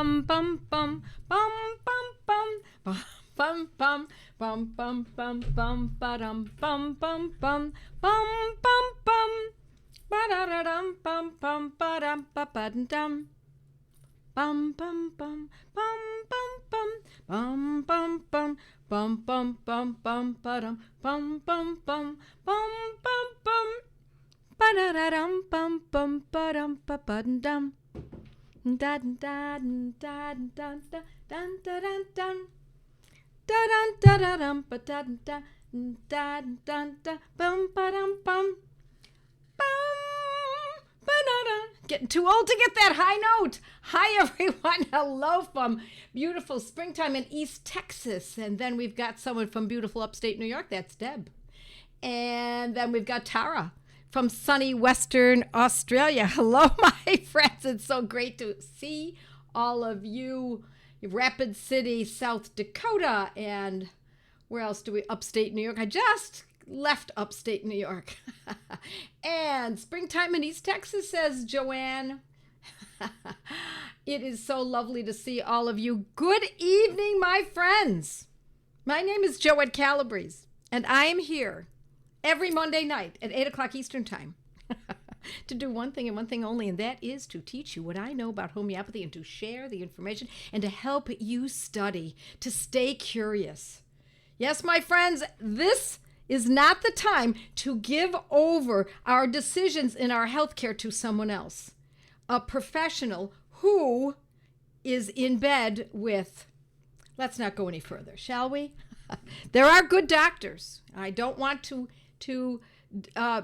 bum bum bum bum bum bum bum bum bum bum bum bum ba-dum bum bum bum bum bum bum ba-da-da-dum bum bum ba-dum ba-ba-dum bum bum bum bum bum bum bum bum bum bum bum bum ba-dum bum bum bum bum bum bum ba-da-da-dum bum bum ba-dum ba-ba-dum da da da da da da da da da da da da dum ba da da da da da bum ba dum bum bum ba da da. Getting too old to get that high note. Hi everyone. Hello from beautiful springtime in East Texas, and then we've got someone from beautiful upstate New York. That's Deb, and then we've got Tara from sunny Western Australia. Hello, my friends. It's so great to see all of you. Rapid City, South Dakota, and where else do we? Upstate New York. I just left upstate New York. And springtime in East Texas, says Joanne. It is so lovely to see all of you. Good evening, my friends. My name is Joette Calabrese, and I am here every Monday night at 8 o'clock Eastern Time to do one thing and one thing only, and that is to teach you what I know about homeopathy and to share the information and to help you study, to stay curious. Yes, my friends, this is not the time to give over our decisions in our healthcare to someone else, a professional who is in bed with, let's not go any further, shall we? There are good doctors. I don't want to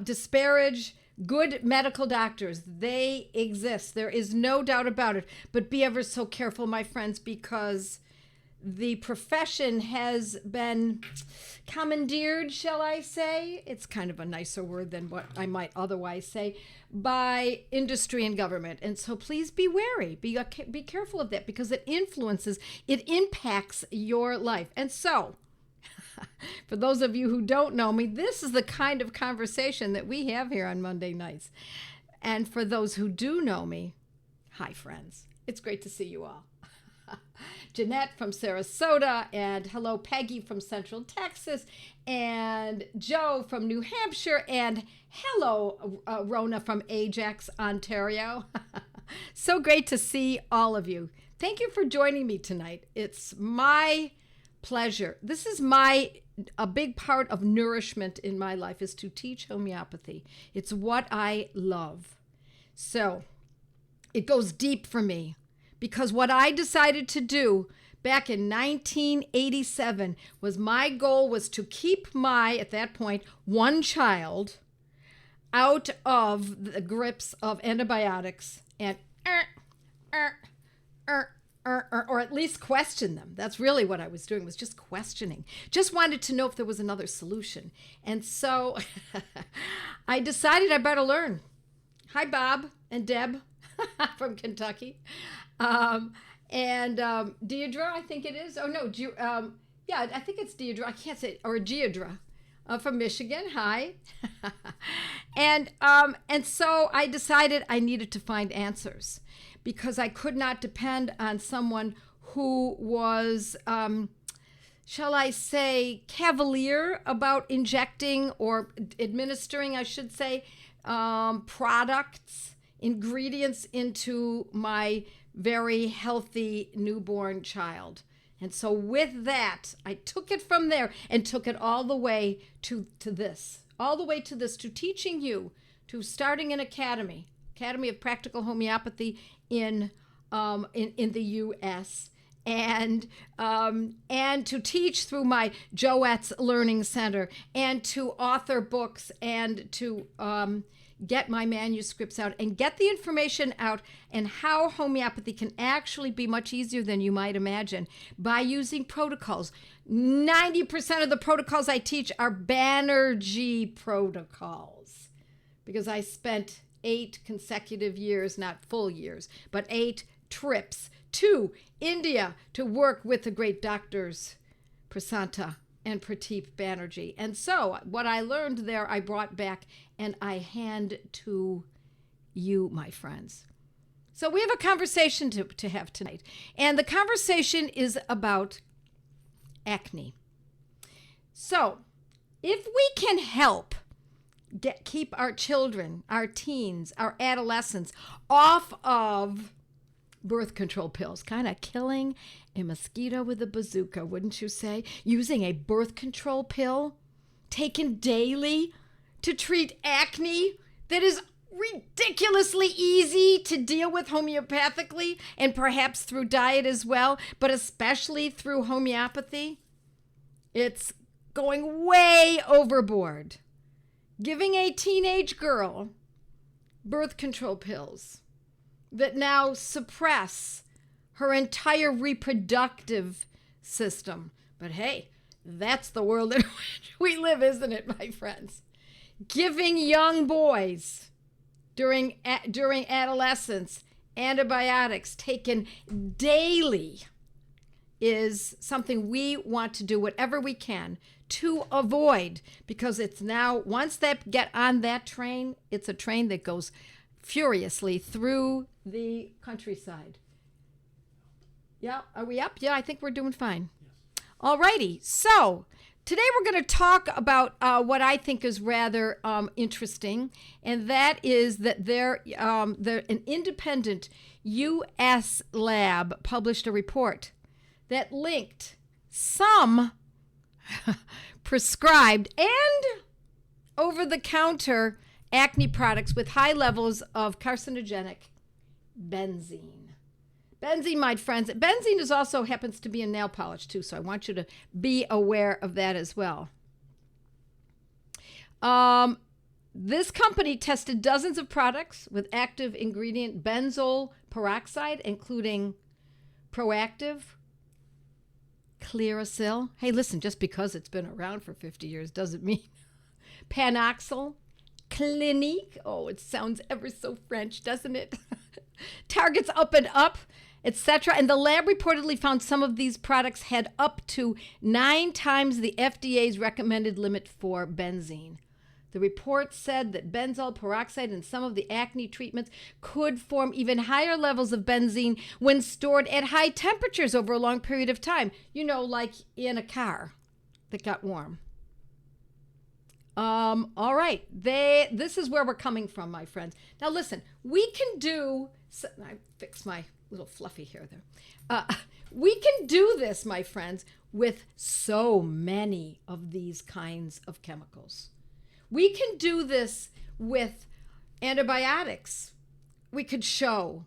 disparage good medical doctors. They exist. There is no doubt about it. But be ever so careful, my friends, because the profession has been commandeered, shall I say? It's kind of a nicer word than what I might otherwise say, by industry and government. And so please be wary. Be careful of that, because it impacts your life. And so, for those of you who don't know me, this is the kind of conversation that we have here on Monday nights. And for those who do know me, hi, friends. It's great to see you all. Jeanette from Sarasota, and hello, Peggy from Central Texas, and Joe from New Hampshire, and hello, Rona from Ajax, Ontario. So great to see all of you. Thank you for joining me tonight. It's my pleasure. This is a big part of nourishment in my life, is to teach homeopathy. It's what I love. So it goes deep for me, because what I decided to do back in 1987 was my goal was to keep at that point, one child out of the grips of antibiotics and or at least question them. That's really what I was doing, was just questioning. Just wanted to know if there was another solution. And so I decided I better learn. Hi, Bob and Deb from Kentucky. And Deidre, I think it is. Oh, no. Yeah, I think it's Deidre. I can't say, or Geodra from Michigan. Hi. And so I decided I needed to find answers, because I could not depend on someone who was, shall I say, cavalier about injecting or administering, I should say, products, ingredients into my very healthy newborn child. And so with that, I took it from there and took it all the way to this, to teaching you, to starting an Academy of Practical Homeopathy in the U.S., and to teach through my Joette's Learning Center, and to author books, and to get my manuscripts out and get the information out, and how homeopathy can actually be much easier than you might imagine by using protocols. 90% of the protocols I teach are Banerjee protocols, because I spent 8 consecutive years, not full years, but 8 trips to India to work with the great doctors Prasanta and Prateep Banerjee. And so what I learned there, I brought back and I hand to you, my friends. So we have a conversation to have tonight. And the conversation is about acne. So if we can help keep our children, our teens, our adolescents off of birth control pills, kind of killing a mosquito with a bazooka, wouldn't you say? Using a birth control pill taken daily to treat acne that is ridiculously easy to deal with homeopathically and perhaps through diet as well, but especially through homeopathy. It's going way overboard. Giving a teenage girl birth control pills that now suppress her entire reproductive system. But hey, that's the world in which we live, isn't it, my friends? Giving young boys during adolescence antibiotics taken daily is something we want to do whatever we can to avoid, because it's now, once they get on that train, it's a train that goes furiously through the countryside. Yeah, are we up? Yeah, I think we're doing fine. Yes. All righty. So today we're going to talk about what I think is rather interesting, and that is that an independent U.S. lab published a report that linked some prescribed and over-the-counter acne products with high levels of carcinogenic benzene. Benzene, my friends, benzene is also happens to be in nail polish too, so I want you to be aware of that as well. This company tested dozens of products with active ingredient benzoyl peroxide, including Proactive, Clearasil. Hey, listen, just because it's been around for 50 years doesn't mean Panoxyl, Clinique. Oh, it sounds ever so French, doesn't it? Targets Up and Up, etc. And the lab reportedly found some of these products had up to 9 times the FDA's recommended limit for benzene. The report said that benzoyl peroxide in some of the acne treatments could form even higher levels of benzene when stored at high temperatures over a long period of time. You know, like in a car that got warm. All right. This is where we're coming from, my friends. Now, listen, we can do... I fixed my little fluffy hair there. We can do this, my friends, with so many of these kinds of chemicals. We can do this with antibiotics. We could show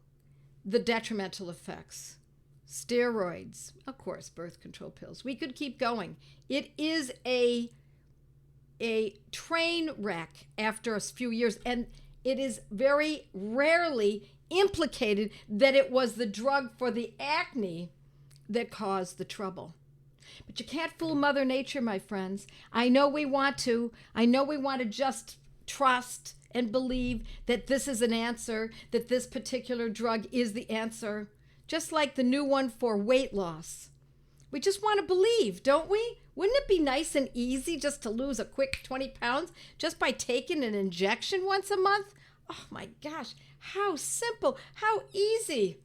the detrimental effects. Steroids, of course, birth control pills. We could keep going. It is a train wreck after a few years, and it is very rarely implicated that it was the drug for the acne that caused the trouble. But you can't fool Mother Nature, my friends. I know we want to. I know we want to just trust and believe that this is an answer, that this particular drug is the answer, just like the new one for weight loss. We just want to believe, don't we? Wouldn't it be nice and easy just to lose a quick 20 pounds just by taking an injection once a month? Oh my gosh, how simple, how easy.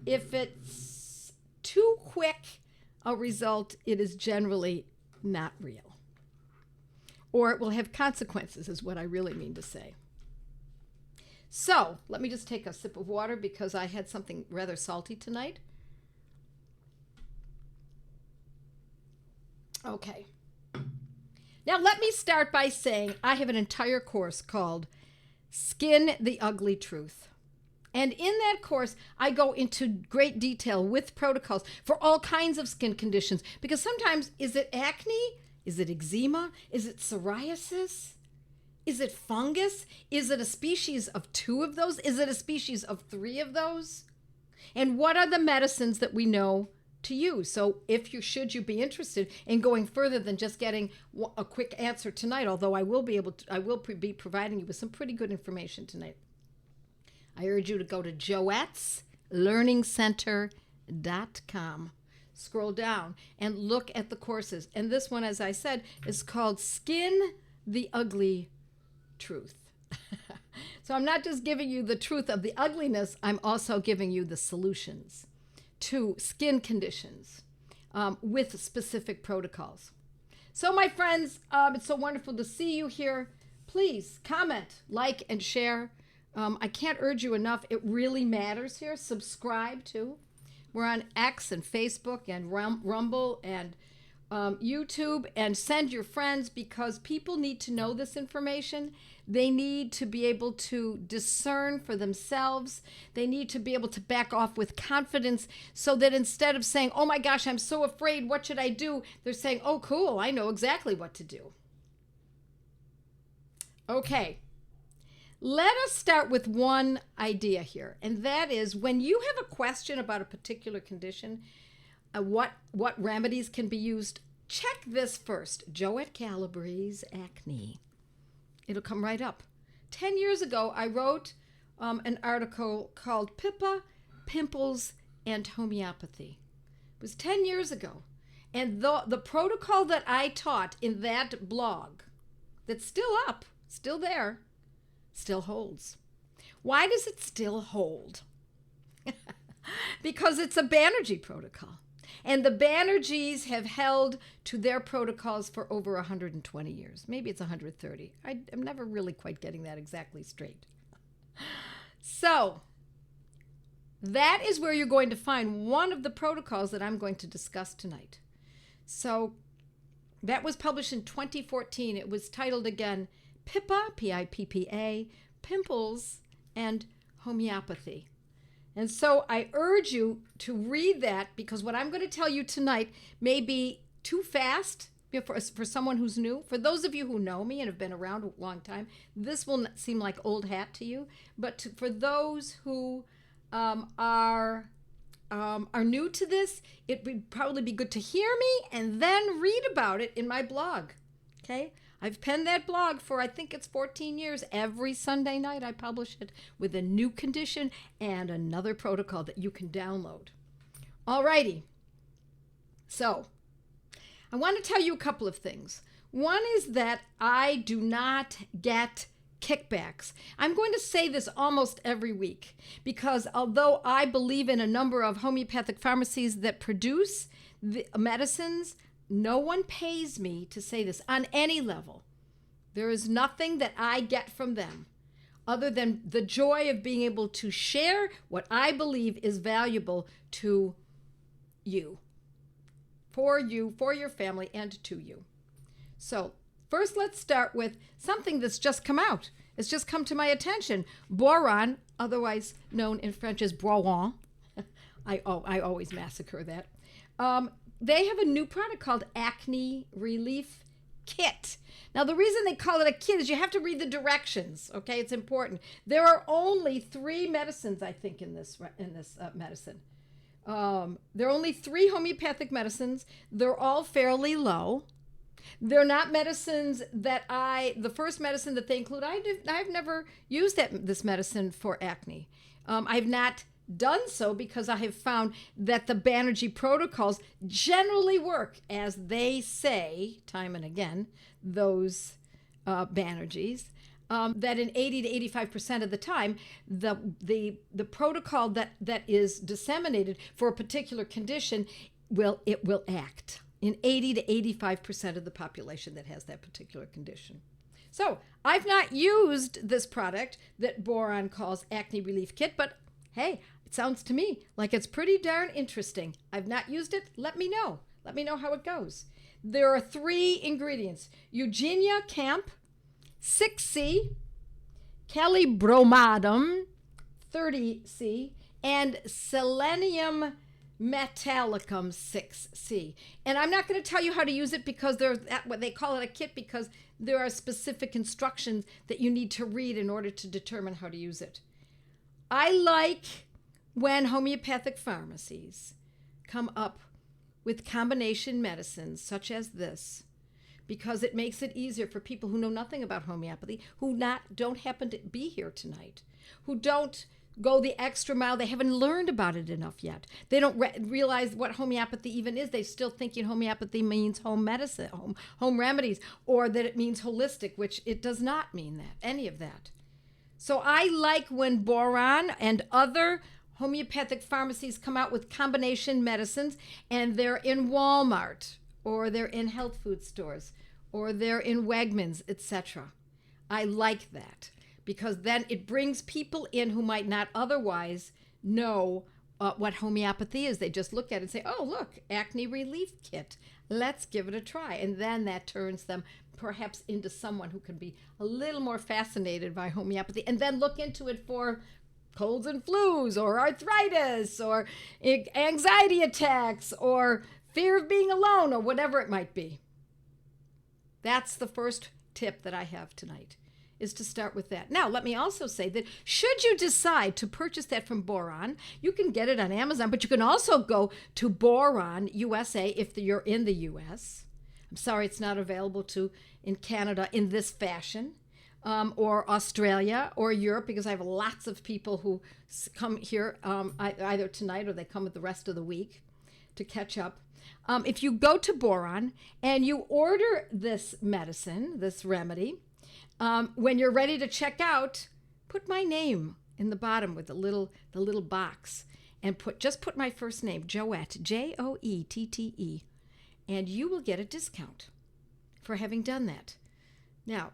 If it's too quick a result, it is generally not real. Or it will have consequences, is what I really mean to say. So, let me just take a sip of water because I had something rather salty tonight. Okay. Now, let me start by saying I have an entire course called Skin the Ugly Truth. And in that course, I go into great detail with protocols for all kinds of skin conditions. Because sometimes, is it acne? Is it eczema? Is it psoriasis? Is it fungus? Is it a species of 2 of those? Is it a species of 3 of those? And what are the medicines that we know to use? So if you be interested in going further than just getting a quick answer tonight, although I will be be providing you with some pretty good information tonight. I urge you to go to joetteslearningcenter.com. Scroll down and look at the courses. And this one, as I said, is called Skin the Ugly Truth. So I'm not just giving you the truth of the ugliness, I'm also giving you the solutions to skin conditions with specific protocols. So my friends, it's so wonderful to see you here. Please comment, like, and share. I can't urge you enough. It really matters here. Subscribe too. We're on X and Facebook and Rumble and YouTube, and send your friends, because people need to know this information. They need to be able to discern for themselves. They need to be able to back off with confidence, so that instead of saying, oh my gosh, I'm so afraid, what should I do? They're saying, oh cool, I know exactly what to do. Okay, let us start with one idea here, and that is, when you have a question about a particular condition, what remedies can be used, check this first. Joette Calabrese acne. It'll come right up. 10 years ago, I wrote an article called Pippa, Pimples, and Homeopathy. It was 10 years ago. And the protocol that I taught in that blog, that's still up, still there, still holds. Why does it still hold? Because it's a Banerjee protocol. And the Banerjees have held to their protocols for over 120 years. Maybe it's 130. I'm never really quite getting that exactly straight. So that is where you're going to find one of the protocols that I'm going to discuss tonight. So that was published in 2014. It was titled again, Pippa, P-I-P-P-A, Pimples, and Homeopathy. And so I urge you to read that, because what I'm going to tell you tonight may be too fast for someone who's new. For those of you who know me and have been around a long time, this will seem like old hat to you. But for those who are new to this, it would probably be good to hear me and then read about it in my blog. Okay? I've penned that blog for, I think it's 14 years. Every Sunday night I publish it with a new condition and another protocol that you can download. Alrighty. So, I want to tell you a couple of things. One is that I do not get kickbacks. I'm going to say this almost every week, because although I believe in a number of homeopathic pharmacies that produce the medicines, no one pays me to say this on any level. There is nothing that I get from them other than the joy of being able to share what I believe is valuable to you, for your family, and to you. So first, let's start with something that's just come out. It's just come to my attention. Boron, otherwise known in French as boron. I always massacre that. They have a new product called Acne Relief Kit. Now, the reason they call it a kit is you have to read the directions, okay? It's important. There are only 3 medicines, I think, in this medicine. There are only 3 homeopathic medicines. They're all fairly low. They're not medicines that the first medicine that they include, I've never used this medicine for acne. I've not done so because I have found that the Banerjee protocols generally work as they say, time and again, those Banerjees, that in 80 to 85% of the time, the protocol that is disseminated for a particular condition will act in 80 to 85% of the population that has that particular condition. So I've not used this product that Boron calls Acne Relief Kit, but hey, it sounds to me like it's pretty darn interesting. I've not used it. Let me know. Let me know how it goes. There are 3 ingredients: Eugenia Camp 6C, Calibromadum 30C, and Selenium Metallicum 6C. And I'm not going to tell you how to use it, because what they call it a kit, because there are specific instructions that you need to read in order to determine how to use it. I like when homeopathic pharmacies come up with combination medicines such as this, because it makes it easier for people who know nothing about homeopathy, who don't happen to be here tonight, who don't go the extra mile. They haven't learned about it enough yet. They don't realize what homeopathy even is. They're still thinking homeopathy means home medicine, home remedies, or that it means holistic, which it does not mean that, any of that. So I like when Boron and other homeopathic pharmacies come out with combination medicines and they're in Walmart or they're in health food stores or they're in Wegmans, etc. I like that because then it brings people in who might not otherwise know what homeopathy is. They just look at it and say, oh, look, acne relief kit. Let's give it a try. And then that turns them perhaps into someone who can be a little more fascinated by homeopathy and then look into it for colds and flus or arthritis or anxiety attacks or fear of being alone or whatever it might be. That's the first tip that I have tonight, is to start with that. Now, let me also say that should you decide to purchase that from Boron, you can get it on Amazon, but you can also go to Boron USA if you're in the US. I'm sorry it's not available in Canada in this fashion, or Australia or Europe, because I have lots of people who come here either tonight or they come with the rest of the week to catch up. If you go to Boron and you order this medicine, this remedy, when you're ready to check out, put my name in the bottom with the little box and just put my first name, Joette, Joette, and you will get a discount for having done that. Now,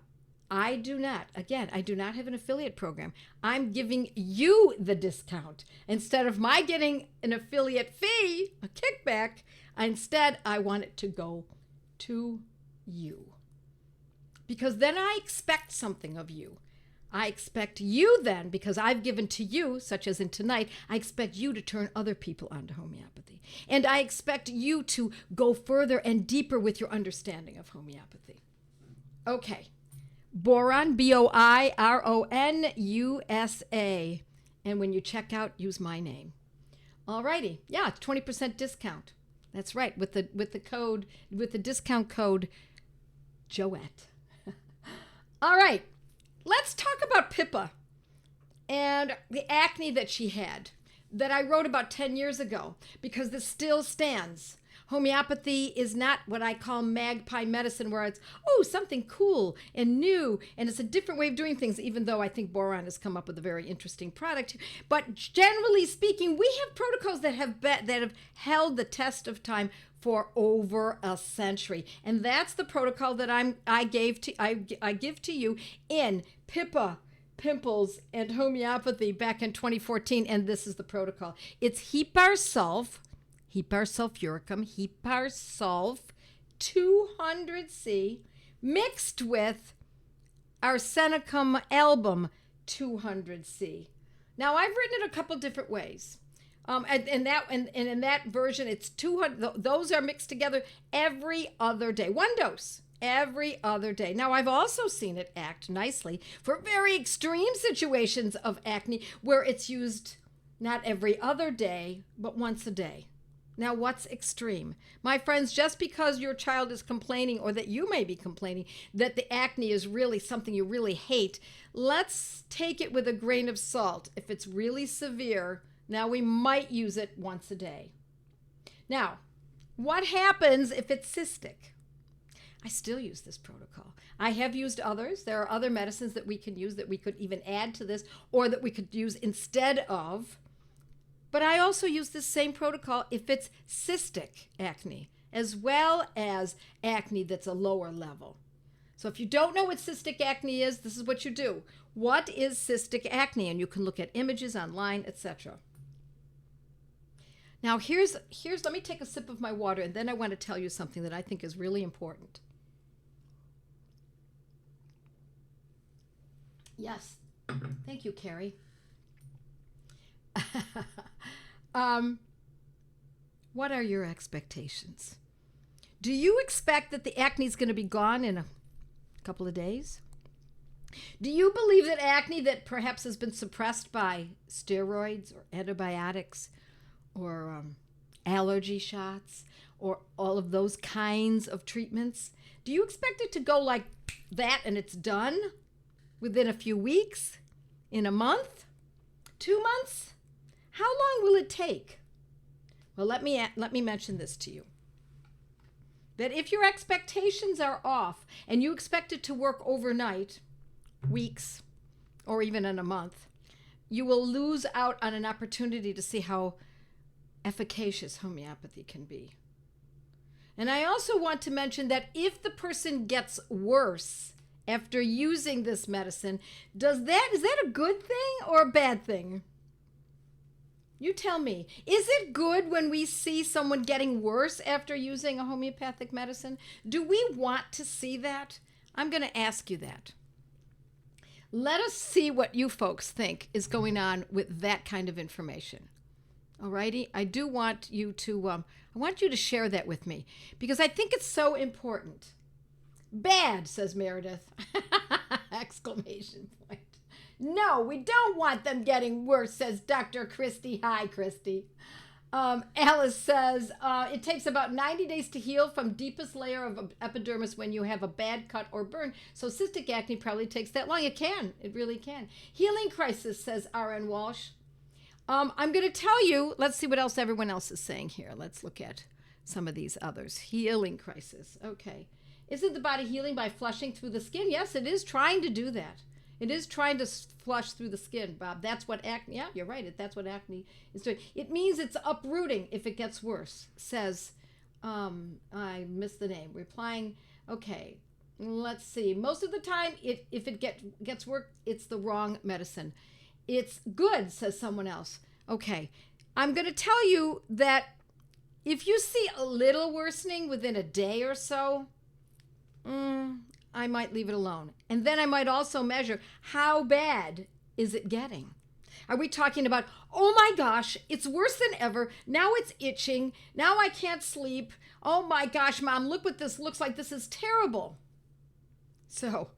I do not have an affiliate program. I'm giving you the discount. Instead of my getting an affiliate fee, a kickback, instead I want it to go to you. Because then I expect something of you. I expect you then, because I've given to you, such as in tonight, I expect you to turn other people onto homeopathy. And I expect you to go further and deeper with your understanding of homeopathy. Okay. Boron, Boiron USA. And when you check out, use my name. Alrighty. Yeah, it's 20% discount. That's right. With the discount code Joette. All right. Let's talk about Pippa and the acne that she had that I wrote about 10 years ago, because this still stands. Homeopathy is not what I call magpie medicine, where it's, something cool and new, and it's a different way of doing things, even though I think Boron has come up with a very interesting product. But generally speaking, we have protocols that have held the test of time for over a century. And that's the protocol that I give to you in Pippa, Pimples, and Homeopathy back in 2014, and this is the protocol. It's Heparsulf, Heparsulfuricum, Heparsulf 200C mixed with Arsenicum album 200C. Now, I've written it a couple different ways. And in that version, it's 200. Those are mixed together every other day. One dose every other day. Now, I've also seen it act nicely for very extreme situations of acne where it's used not every other day, but once a day. Now, what's extreme? My friends, just because your child is complaining, or that you may be complaining, that the acne is really something you really hate, let's take it with a grain of salt. If it's really severe, now we might use it once a day. Now, what happens if it's cystic? I still use this protocol. I have used others. There are other medicines that we can use that we could even add to this, or that we could use instead of. But I also use this same protocol if it's cystic acne, as well as acne that's a lower level. So if you don't know what cystic acne is, this is what you do. What is cystic acne? And you can look at images online, etc. Now let me take a sip of my water, and then I want to tell you something that I think is really important. Yes. Thank you, Carrie. What are your expectations? Do you expect that the acne is going to be gone in a couple of days? Do you believe that acne that perhaps has been suppressed by steroids or antibiotics or allergy shots or all of those kinds of treatments, do you expect it to go like that and it's done within a few weeks, in a month, 2 months? How long will it take? Well, let me mention this to you. That if your expectations are off and you expect it to work overnight, weeks, or even in a month, you will lose out on an opportunity to see how efficacious homeopathy can be. And I also want to mention that if the person gets worse after using this medicine, is that a good thing or a bad thing? You tell me. Is it good when we see someone getting worse after using a homeopathic medicine? Do we want to see that? I'm going to ask you that. Let us see what you folks think is going on with that kind of information. Alrighty? I do want you to, I want you to share that with me because I think it's so important. Bad, says Meredith. Exclamation point. No, we don't want them getting worse, says Dr. Christy. Hi, Christy. Alice says, it takes about 90 days to heal from deepest layer of epidermis when you have a bad cut or burn. So cystic acne probably takes that long. It can. It really can. Healing crisis, says R.N. Walsh. I'm going to tell you, let's see what else everyone else is saying here. Let's look at some of these others. Healing crisis. Okay. Isn't the body healing by flushing through the skin? Yes, it is trying to do that. It is trying to flush through the skin, Bob. That's what acne, yeah, you're right. That's what acne is doing. It means it's uprooting if it gets worse, says, I missed the name. Replying, okay, let's see. Most of the time, if it gets worse, it's the wrong medicine. It's good, says someone else. Okay, I'm going to tell you that if you see a little worsening within a day or so, I might leave it alone. And then I might also measure how bad is it getting. Are we talking about, oh my gosh, it's worse than ever. Now it's itching. Now I can't sleep. Oh my gosh, Mom, look what this looks like. This is terrible. So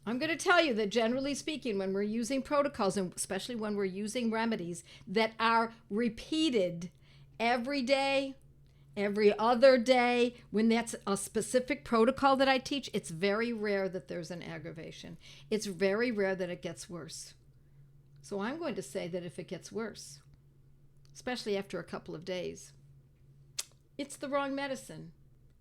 I'm going to tell you that generally speaking, when we're using protocols, and especially when we're using remedies that are repeated every day, every other day, when that's a specific protocol that I teach, it's very rare that there's an aggravation. It's very rare that it gets worse. So I'm going to say that if it gets worse, especially after a couple of days, it's the wrong medicine.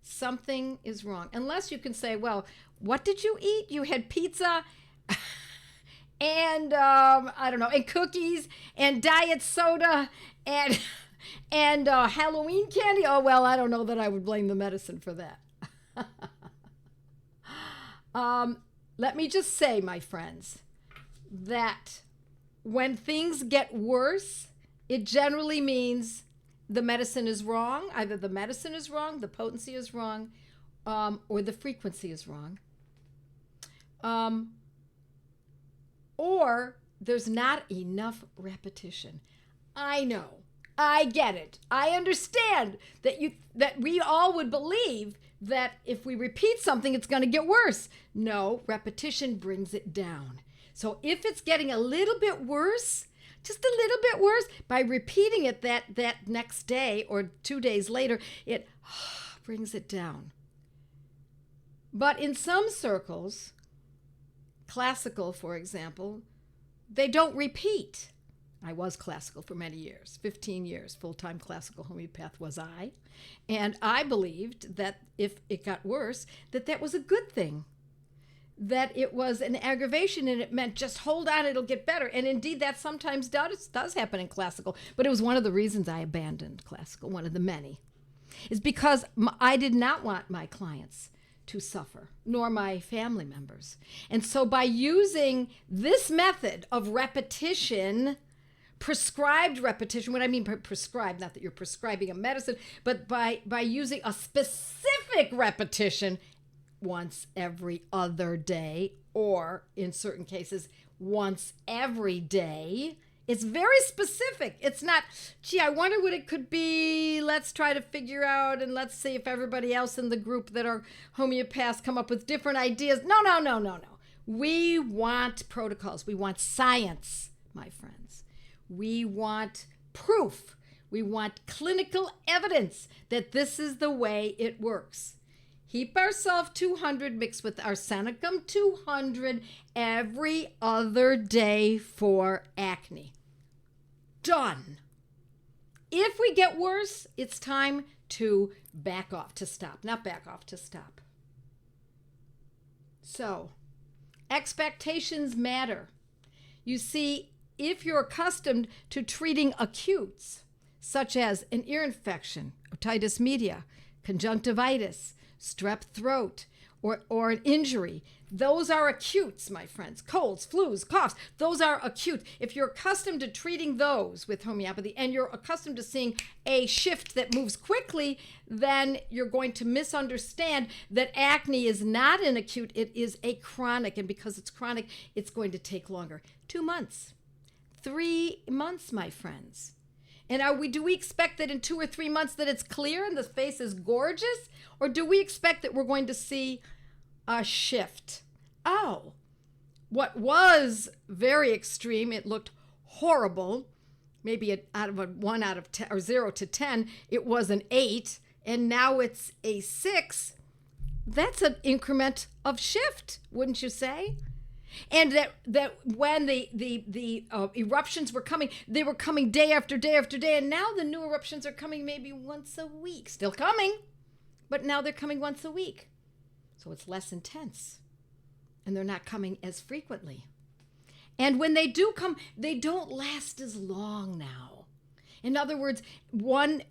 Something is wrong. Unless you can say, well, what did you eat? You had pizza and, I don't know, and cookies and diet soda and Halloween candy. Oh, well, I don't know that I would blame the medicine for that. Let me just say, my friends, that when things get worse, it generally means the medicine is wrong. Either the medicine is wrong, the potency is wrong, or the frequency is wrong. Or there's not enough repetition. I know. I get it. I understand that we all would believe that if we repeat something, it's going to get worse. No, repetition brings it down. So if it's getting a little bit worse, just a little bit worse, by repeating it that next day or 2 days later, it brings it down. But in some circles, classical, for example, they don't repeat. I was classical for many years, 15 years, full-time classical homeopath was I. And I believed that if it got worse, that was a good thing, that it was an aggravation and it meant just hold on, it'll get better. And indeed, that sometimes does happen in classical. But it was one of the reasons I abandoned classical, one of the many, is because I did not want my clients to suffer, nor my family members. And so by using this method of repetition, prescribed repetition, what I mean by prescribed, not that you're prescribing a medicine, but by using a specific repetition once every other day, or in certain cases, once every day, it's very specific. It's not, gee, I wonder what it could be. Let's try to figure out, and let's see if everybody else in the group that are homeopaths come up with different ideas. No. We want protocols. We want science, my friends. We want proof. We want clinical evidence that this is the way it works. Heap ourselves 200 mixed with arsenicum 200 every other day for acne. Done. If we get worse, it's time to back off, to stop. Not back off, to stop. So, expectations matter. You see, if you're accustomed to treating acutes, such as an ear infection, otitis media, conjunctivitis, strep throat, or an injury, those are acutes, my friends. Colds, flus, coughs, those are acute. If you're accustomed to treating those with homeopathy and you're accustomed to seeing a shift that moves quickly, then you're going to misunderstand that acne is not an acute, it is a chronic. And because it's chronic, it's going to take longer. 2 months, 3 months, my friends. And do we expect that in 2 or 3 months that it's clear and the face is gorgeous? Or do we expect that we're going to see a shift? Oh, what was very extreme, it looked horrible. Maybe out of a 1 out of 10 or 0 to 10, it was an 8, and now it's a 6. That's an increment of shift, wouldn't you say? And that when the eruptions were coming, they were coming day after day after day, and now the new eruptions are coming maybe once a week. Still coming, but now they're coming once a week. So it's less intense, and they're not coming as frequently. And when they do come, they don't last as long now. In other words, one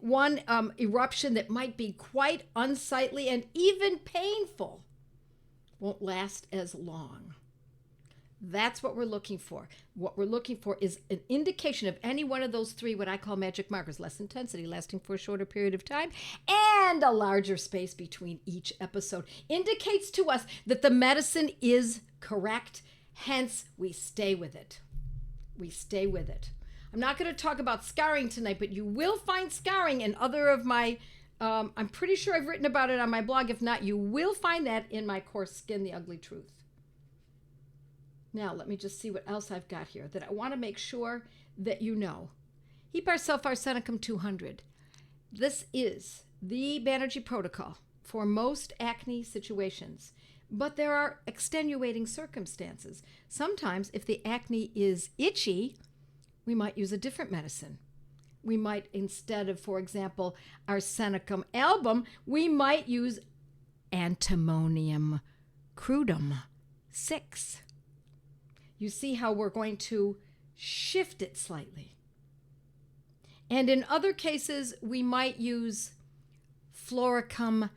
eruption that might be quite unsightly and even painful won't last as long. That's what we're looking for. What we're looking for is an indication of any one of those 3, what I call magic markers: less intensity, lasting for a shorter period of time, and a larger space between each episode. Indicates to us that the medicine is correct. Hence, we stay with it. We stay with it. I'm not going to talk about scarring tonight, but you will find scarring in other of my, I'm pretty sure I've written about it on my blog. If not, you will find that in my course, Skin the Ugly Truth. Now, let me just see what else I've got here that I want to make sure that you know. Heparin Arsenicum 200. This is the Banerjee protocol for most acne situations, but there are extenuating circumstances. Sometimes, if the acne is itchy, we might use a different medicine. We might, instead of, for example, Arsenicum album, we might use Antimonium crudum 6. You see how we're going to shift it slightly. And in other cases, we might use Floricum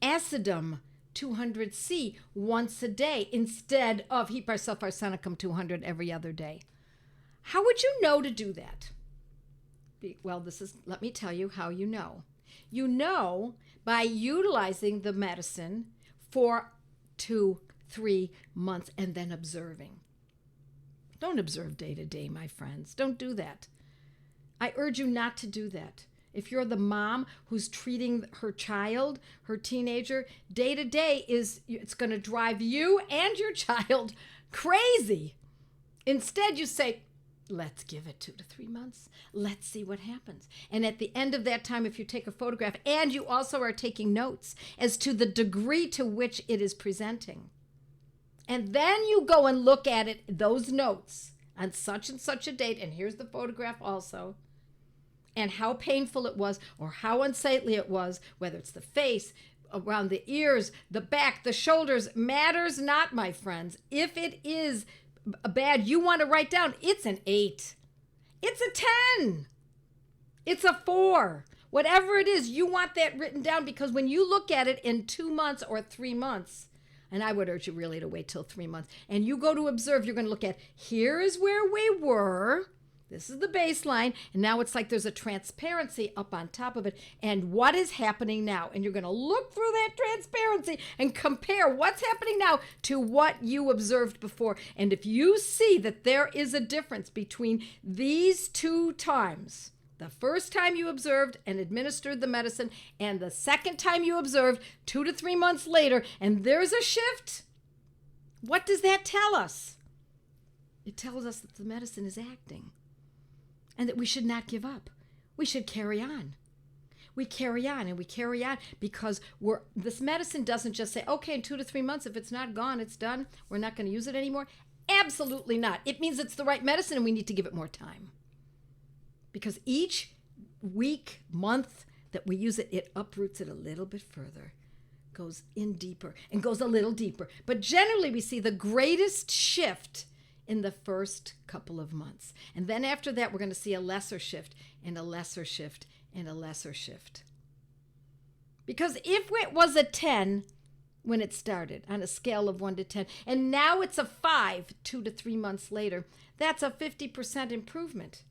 acidum 200C once a day instead of Heparin 200 every other day. How would you know to do that? Well, let me tell you how you know. You know by utilizing the medicine for 2-3 months and then observing. Don't observe day to day, my friends. Don't do that. I urge you not to do that. If you're the mom who's treating her child, her teenager, day to day it's going to drive you and your child crazy. Instead, you say, let's give it 2 to 3 months. Let's see what happens. And at the end of that time, if you take a photograph and you also are taking notes as to the degree to which it is presenting, and then you go and look at it, those notes on such and such a date, and here's the photograph also, and how painful it was or how unsightly it was, whether it's the face, around the ears, the back, the shoulders, matters not, my friends. If it is bad, you want to write down, it's an 8. It's a 10. It's a 4. Whatever it is, you want that written down, because when you look at it in 2 months or 3 months, and I would urge you really to wait till 3 months, and you go to observe, you're going to look at, here is where we were. This is the baseline. And now it's like there's a transparency up on top of it. And what is happening now? And you're going to look through that transparency and compare what's happening now to what you observed before. And if you see that there is a difference between these 2 times, the first time you observed and administered the medicine, and the second time you observed 2 to 3 months later, and there's a shift, what does that tell us? It tells us that the medicine is acting and that we should not give up. We should carry on. We carry on and we carry on because this medicine doesn't just say, okay, in 2 to 3 months, if it's not gone, it's done. We're not going to use it anymore. Absolutely not. It means it's the right medicine and we need to give it more time. Because each week, month that we use it, it uproots it a little bit further, goes in deeper and goes a little deeper. But generally we see the greatest shift in the first couple of months. And then after that, we're going to see a lesser shift and a lesser shift and a lesser shift. Because if it was a 10 when it started on a scale of 1 to 10, and now it's a 5 2 to 3 months later, that's a 50% improvement.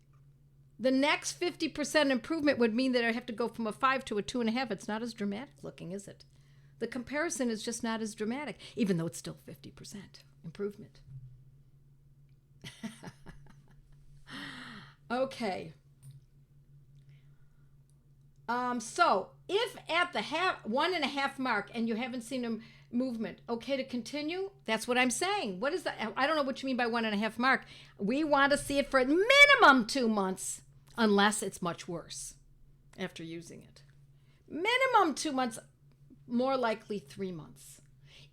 The next 50% improvement would mean that I have to go from a 5 to a 2.5. It's not as dramatic looking, is it? The comparison is just not as dramatic, even though it's still 50% improvement. Okay. So if at the 1.5 mark and you haven't seen a movement, okay to continue? That's what I'm saying. What is that? I don't know what you mean by 1.5 mark. We want to see it for at minimum 2 months, unless it's much worse after using it. Minimum 2 months, more likely 3 months.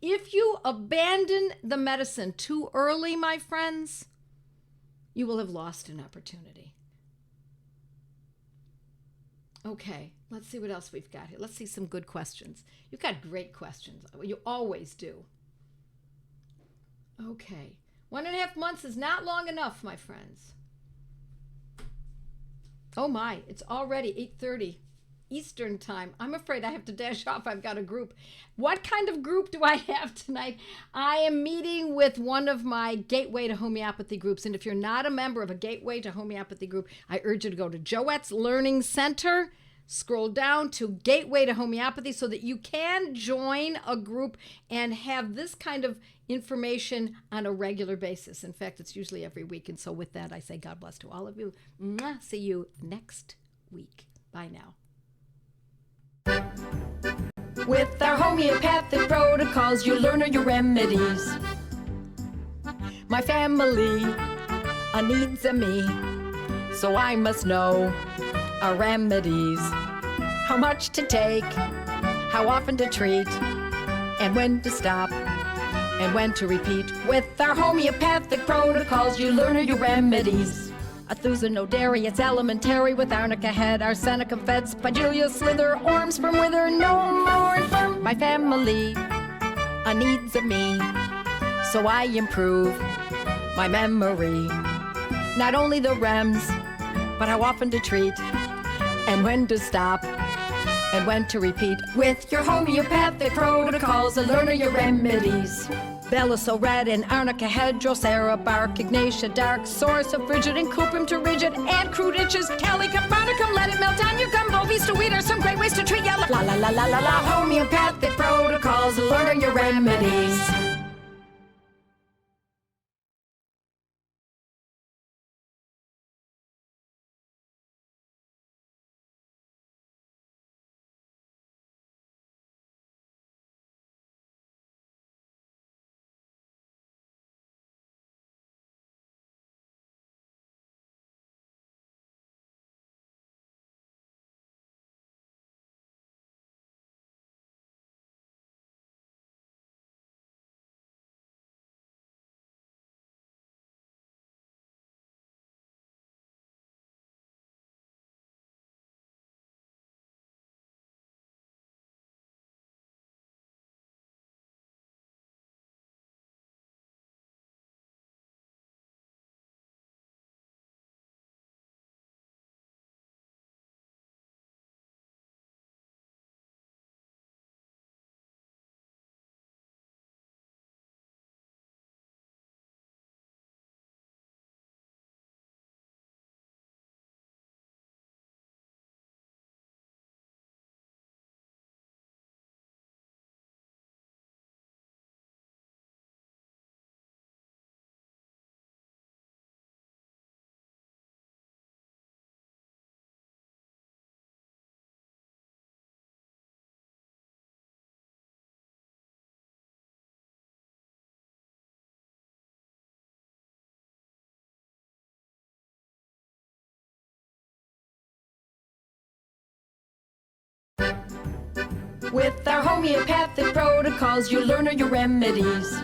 If you abandon the medicine too early, my friends, you will have lost an opportunity. Okay, let's see what else we've got here. Let's see some good questions. You've got great questions. You always do. Okay, 1.5 months is not long enough, my friends. Oh my, it's already 8:30 Eastern time. I'm afraid I have to dash off. I've got a group. What kind of group do I have tonight? I am meeting with one of my Gateway to Homeopathy groups. And if you're not a member of a Gateway to Homeopathy group, I urge you to go to Joette's Learning Center, scroll down to Gateway to Homeopathy so that you can join a group and have this kind of information on a regular basis. In fact, it's usually every week. And so with that, I say God bless to all of you. See you next week. Bye now. With our homeopathic protocols, you learn your remedies. My family needs me, so I must know our remedies. How much to take, how often to treat, and when to stop, and when to repeat. With our homeopathic protocols, you learn your remedies. Athusa, no dairy, it's elementary with arnica head, arsenic, fed, spigelia, slither, orms from wither, no more from my family needs of me, so I improve my memory. Not only the rems, but how often to treat, and when to stop, and when to repeat. With your homeopathic protocols, learn your remedies. Bella so red and arnica head, drosera bark, ignatia dark, source of frigid and cuprum to rigid, and crude itches, cali caponicum, let it melt on you, gumbo, vista wheat are some great ways to treat ya. La la la la la la, homeopathic protocols, learn your remedies. With our homeopathic protocols, you learn your remedies.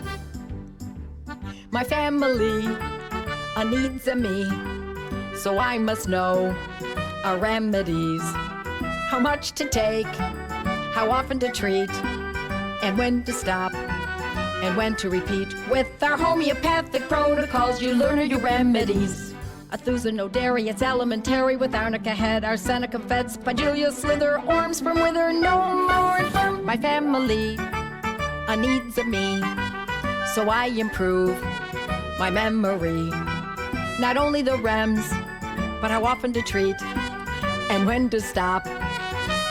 My family needs me, so I must know our remedies. How much to take, how often to treat, and when to stop, and when to repeat. With our homeopathic protocols, you learn your remedies. Athusa no dairy, it's elementary. With arnica head, arsenica fed, spigelia slither, orms from wither, no more from my family. Needs of me, so I improve my memory. Not only the rems, but how often to treat, and when to stop,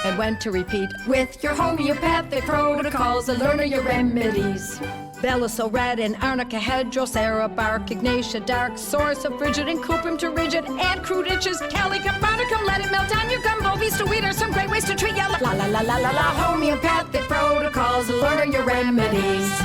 and when to repeat. With your homeopathic protocols, learn your remedies. Bella so red and arnica head, drosera bark, ignatia dark, source of frigid and cuprum to rigid, and crude itches, calica bonicum, let it melt on your gumbo, vista weed are some great ways to treat yellow. La la la la la la, homeopathic protocols, learn your remedies.